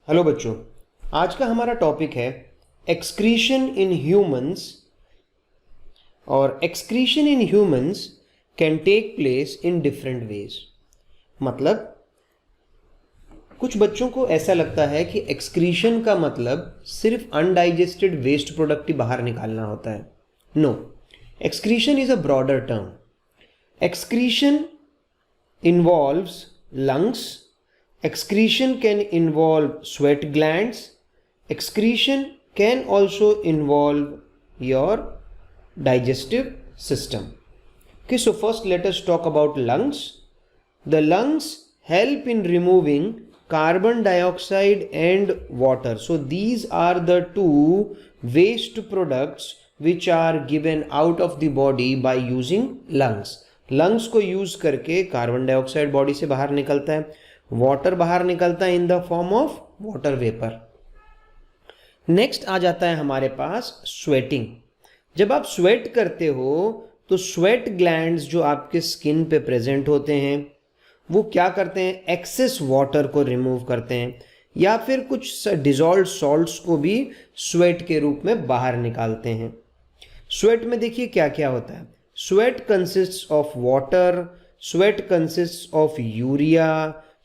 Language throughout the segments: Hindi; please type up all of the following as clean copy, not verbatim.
हेलो बच्चों, आज का हमारा टॉपिक है एक्सक्रीशन इन ह्यूमंस। और excretion in humans can take place in different ways. मतलब कुछ बच्चों को ऐसा लगता है कि एक्सक्रीशन का मतलब सिर्फ अनडाइजेस्टेड वेस्ट प्रोडक्ट ही बाहर निकालना होता है। No, excretion is a broader term. Excretion involves lungs. Excretion can involve sweat glands. Excretion can also involve your digestive system. Okay, so first let us talk about lungs. The lungs help in removing carbon dioxide and water. So these are the two waste products which are given out of the body by using lungs. Lungs को यूज करके कार्बन डाइऑक्साइड बॉडी से बाहर निकलता है, वाटर बाहर निकलता है in the form of water vapour. Next आ जाता है हमारे पास स्वेटिंग। जब आप स्वेट करते हो तो स्वेट ग्लैंड्स जो आपके स्किन पे प्रेजेंट होते हैं वो क्या करते हैं, एक्सेस वाटर को रिमूव करते हैं या फिर कुछ डिजॉल्व्ड सॉल्ट्स को भी स्वेट के रूप में बाहर निकालते हैं। स्वेट में देखिए क्या क्या होता है। Sweat consists of water, sweat consists of urea,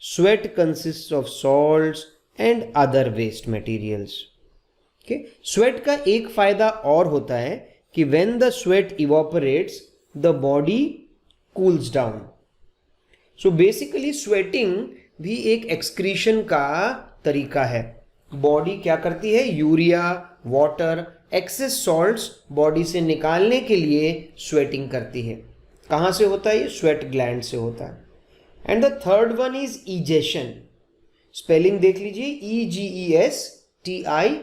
sweat consists of salts and other waste materials. Okay? Sweat का एक फायदा और होता है कि when the sweat evaporates, the body cools down. So basically sweating भी एक excretion का तरीका है। बॉडी क्या करती है, urea, water, excess salts body से निकालने के लिए स्वेटिंग करती है। कहाँ से होता है ये, स्वेट ग्लैंड से होता है। And the third one is egestion. Spelling देख लीजिए, EGESTION,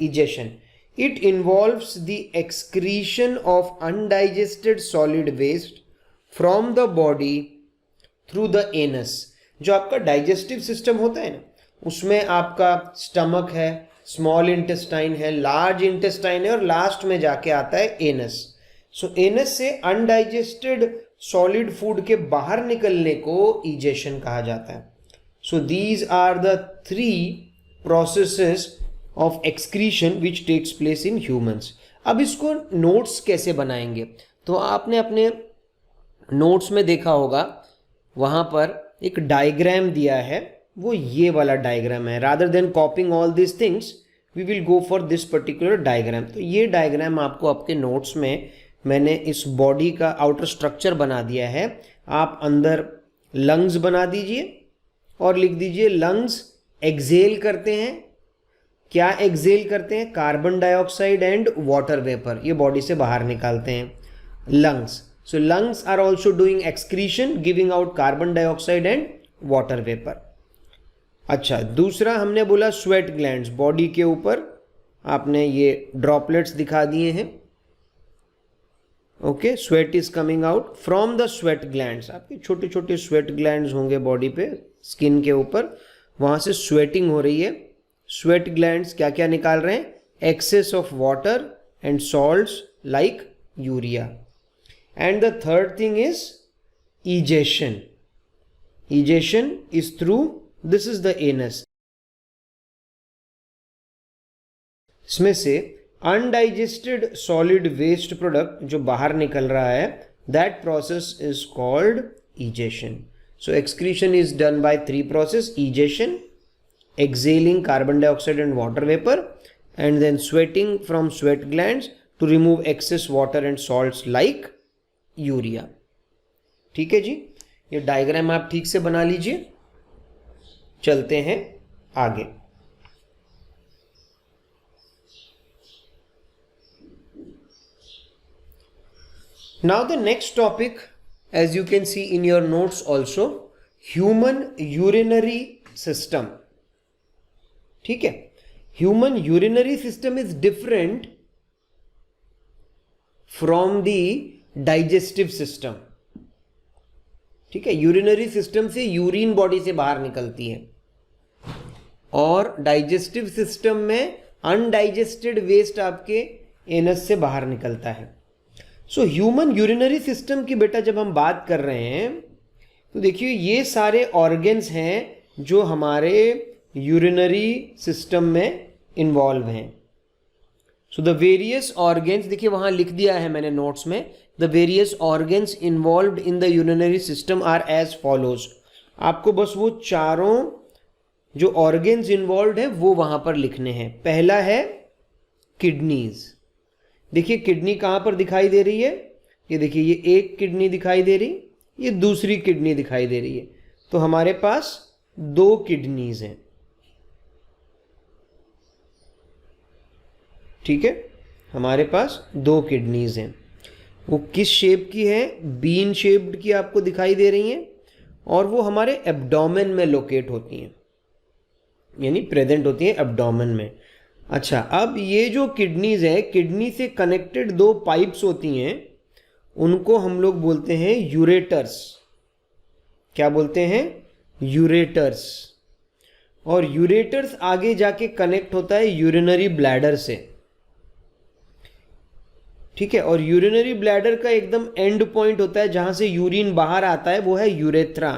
egestion. It involves the excretion of undigested solid waste from the body through the anus. जो आपका डाइजेस्टिव सिस्टम होता है ना, उसमें आपका स्टमक है, स्मॉल इंटेस्टाइन है, लार्ज इंटेस्टाइन है और लास्ट में जाके आता है एनस। सो एनस से अनडाइजेस्टेड सॉलिड फूड के बाहर निकलने को इजेशन कहा जाता है। So these are the three processes of excretion which takes place in humans. अब इसको नोट्स कैसे बनाएंगे, तो आपने अपने नोट्स में देखा होगा वहां पर एक डायग्राम दिया है, वो ये वाला डायग्राम है। Rather than copying all this things we will go for this particular diagram. तो ये डायग्राम आपको आपके नोट्स में मैंने इस बॉडी का आउटर स्ट्रक्चर बना दिया है। आप अंदर लंग्स बना दीजिए और लिख दीजिए लंग्स एक्सेल करते हैं। क्या एक्सेल करते हैं, carbon dioxide and water vapour, ये बॉडी से बाहर निकालते हैं lungs. So lungs are also doing excretion, giving out carbon dioxide and water vapour. अच्छा, दूसरा हमने बोला स्वेट ग्लैंड्स। बॉडी के ऊपर आपने ये ड्रॉपलेट्स दिखा दिए हैं। Okay, sweat is coming out from the sweat glands. आपके छोटे छोटे स्वेट ग्लैंड्स होंगे बॉडी पे, स्किन के ऊपर, वहां से स्वेटिंग हो रही है। स्वेट ग्लैंड्स क्या क्या निकाल रहे हैं, excess of water and salts like urea. And the third thing is egestion. Egestion is through, this is the anus. इसमें से अनडाइजेस्टेड सॉलिड वेस्ट प्रोडक्ट जो बाहर निकल रहा है, that process is called egestion. So excretion is done by three process: egestion, exhaling carbon dioxide and water vapor, and then sweating from sweat glands to remove excess water and salts like urea. ठीक है जी, ये डायग्राम आप ठीक से बना लीजिए। चलते हैं आगे। Now the next topic, as you can see in your notes also, human urinary system. ठीक है, human urinary system is different from the digestive system. ठीक है, यूरिनरी सिस्टम से यूरिन बॉडी से बाहर निकलती है और डाइजेस्टिव सिस्टम में अनडाइजेस्टेड वेस्ट आपके एनस से बाहर निकलता है। सो ह्यूमन यूरिनरी सिस्टम की बेटा जब हम बात कर रहे हैं तो देखिए ये सारे ऑर्गन्स हैं जो हमारे यूरिनरी सिस्टम में इन्वॉल्व हैं। सो द वेरियस ऑर्गेन्स, देखिए वहां लिख दिया है मैंने नोट्स में, the various organs involved in the urinary system are as follows. आपको बस वो चारों जो ऑर्गेन्स इन्वॉल्व है वो वहां पर लिखने हैं। पहला है किडनीज। देखिए किडनी कहां पर दिखाई दे रही है, ये देखिए ये एक किडनी दिखाई दे रही, ये दूसरी किडनी दिखाई दे रही है, तो हमारे पास 2 किडनीज हैं। ठीक है, हमारे पास 2 किडनीज हैं। वो किस शेप की है, बीन शेप्ड की आपको दिखाई दे रही हैं, और वो हमारे एब्डोमेन में लोकेट होती हैं, यानी प्रेजेंट होती हैं एब्डोमेन में। अच्छा, अब ये जो किडनीज है, किडनी से कनेक्टेड 2 पाइप्स होती हैं, उनको हम लोग बोलते हैं यूरेटर्स। क्या बोलते हैं, यूरेटर्स। और यूरेटर्स आगे जाके कनेक्ट होता है यूरिनरी ब्लैडर से। ठीक है, और यूरिनरी ब्लैडर का एकदम एंड पॉइंट होता है जहां से यूरिन बाहर आता है, वो है यूरेथ्रा।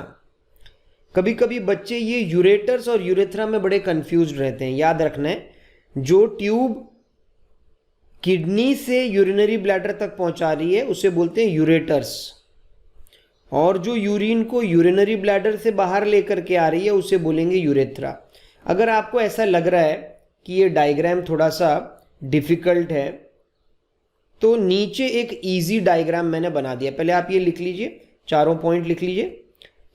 कभी कभी बच्चे ये यूरेटर्स और यूरेथ्रा में बड़े कंफ्यूज रहते हैं। याद रखना है, जो ट्यूब किडनी से यूरिनरी ब्लैडर तक पहुंचा रही है उसे बोलते हैं यूरेटर्स, और जो यूरिन को यूरिनरी ब्लैडर से बाहर लेकर के आ रही है उसे बोलेंगे यूरेथ्रा। अगर आपको ऐसा लग रहा है कि ये डायग्राम थोड़ा सा डिफिकल्ट है, तो नीचे एक इजी डायग्राम मैंने बना दिया। पहले आप ये लिख लीजिए, चारों पॉइंट लिख लीजिए।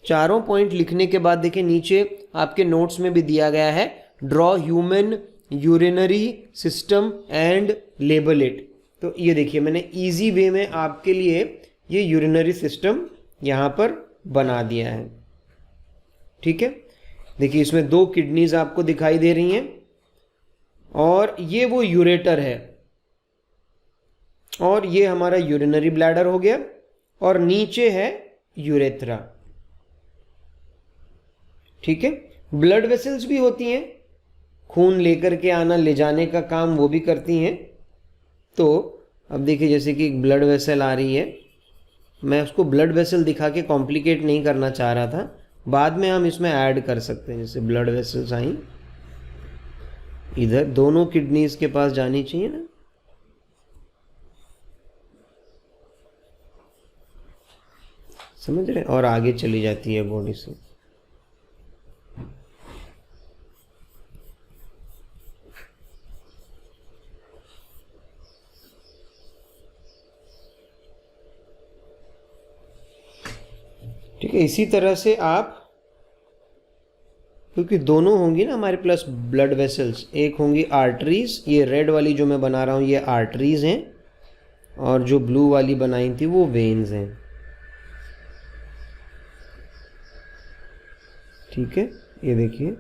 चारों पॉइंट लिखने के बाद देखिए नीचे आपके नोट्स में भी दिया गया है, draw human urinary system and label it. तो ये देखिए मैंने इजी वे में आपके लिए ये यूरिनरी सिस्टम यहाँ पर बना दिया है। ठीक है, देखिए इसमें 2 किडनीज आपको दिखाई दे रही हैं, और ये वो यूरेटर है, और ये हमारा यूरिनरी ब्लैडर हो गया, और नीचे है यूरेथ्रा। ठीक है, ब्लड वेसल्स भी होती हैं, खून लेकर के आना ले जाने का काम वो भी करती हैं। तो अब देखिए जैसे कि एक ब्लड वेसल आ रही है, मैं उसको ब्लड वेसल दिखा के कॉम्प्लिकेट नहीं करना चाह रहा था, बाद में हम इसमें ऐड कर सकते हैं। जैसे ब्लड वेसल्स आई, इधर दोनों किडनीज के पास जानी चाहिए ना, समझ रहे, और आगे चली जाती है बॉडी से। ठीक है, इसी तरह से आप, क्योंकि दोनों होंगी ना हमारे प्लस ब्लड वेसल्स, एक होंगी आर्टरीज, ये रेड वाली जो मैं बना रहा हूँ ये आर्टरीज हैं, और जो ब्लू वाली बनाई थी वो वेन्स हैं। ठीक है, ये देखिए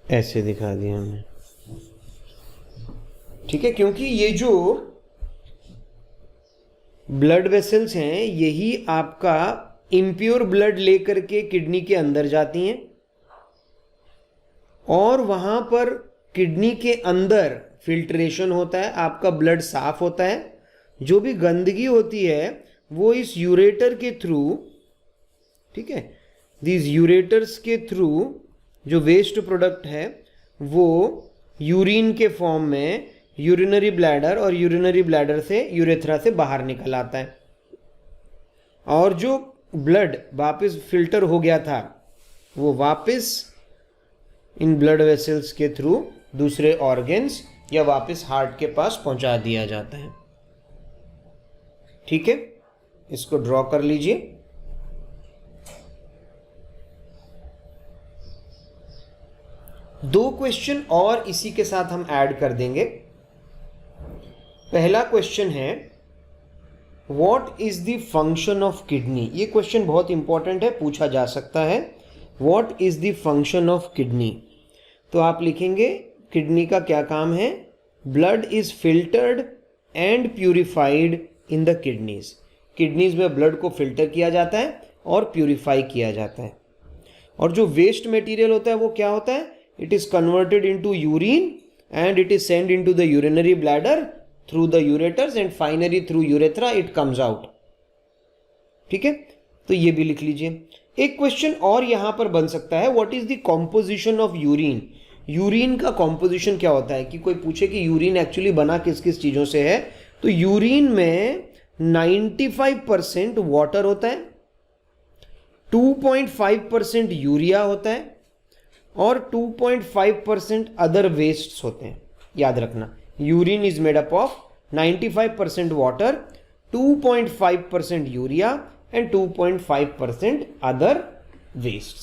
ऐसे दिखा दिया हमने। ठीक है, क्योंकि ये जो ब्लड वेसल्स हैं यही आपका इम्प्योर ब्लड लेकर के किडनी के अंदर जाती हैं, और वहां पर किडनी के अंदर फिल्ट्रेशन होता है, आपका ब्लड साफ होता है। जो भी गंदगी होती है वो इस यूरेटर के थ्रू, ठीक है, these यूरेटर्स के थ्रू जो वेस्ट प्रोडक्ट है वो यूरिन के फॉर्म में यूरिनरी ब्लैडर, और यूरिनरी ब्लैडर से यूरेथ्रा से बाहर निकल आता है, और जो ब्लड वापस फिल्टर हो गया था वो वापस इन ब्लड वेसल्स के थ्रू दूसरे ऑर्गन्स या वापस हार्ट के पास पहुंचा दिया जाता है। ठीक है, इसको ड्रॉ कर लीजिए। दो क्वेश्चन और इसी के साथ हम ऐड कर देंगे। पहला क्वेश्चन है, what is the function of kidney. ये क्वेश्चन बहुत इंपॉर्टेंट है, पूछा जा सकता है। What is the function of kidney, तो आप लिखेंगे किडनी का क्या काम है। Blood is filtered and purified in the kidneys. Kidneys में ब्लड को फिल्टर किया जाता है और प्यूरिफाई किया जाता है, और जो वेस्ट मटेरियल होता है वो क्या होता है, it is converted into urine and it is send into the urinary bladder through the ureters and finally through urethra it comes out. ठीक है, तो ये भी लिख लीजिए. एक क्वेश्चन और यहां पर बन सकता है, what is the composition of urine. Urine का कॉम्पोजिशन क्या होता है, कि कोई पूछे कि यूरिन एक्चुअली बना किस किस चीजों से है, तो यूरिन में 95% वाटर होता है, 2.5% यूरिया होता है और 2.5% अदर वेस्ट्स होते हैं. याद रखना, urine is made up of 95% water, 2.5% urea and 2.5% other wastes.